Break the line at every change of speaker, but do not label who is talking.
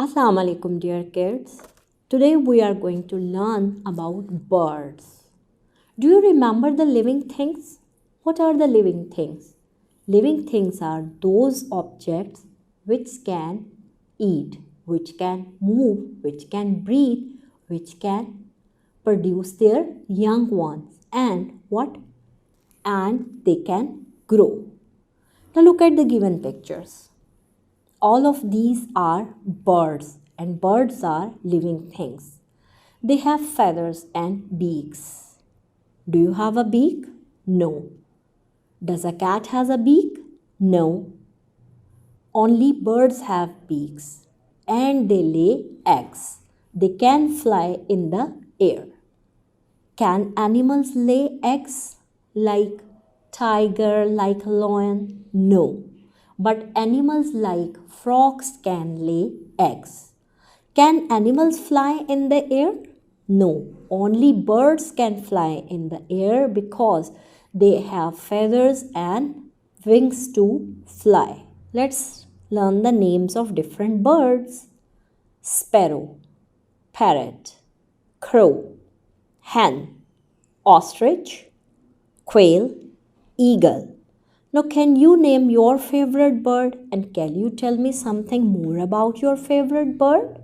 Assalamu alaikum dear kids. Today we are going to learn about birds. Do you remember the living things? What are the living things? Living things are those objects which can eat, which can move, which can breathe, which can produce their young ones and what? And they can grow. Now look at the given pictures. All of these are birds, and birds are living things. They have feathers and beaks. Do you have a beak? No. Does a cat has a beak? No. Only birds have beaks and they lay eggs. They can fly in the air. Can animals lay eggs like tiger, like lion? No. But animals like frogs can lay eggs. Can animals fly in the air? No. Only birds can fly in the air because they have feathers and wings to fly. Let's learn the names of different birds. Sparrow, parrot, crow, hen, ostrich, quail, eagle. Now, can you name your favorite bird and can you tell me something more about your favorite bird?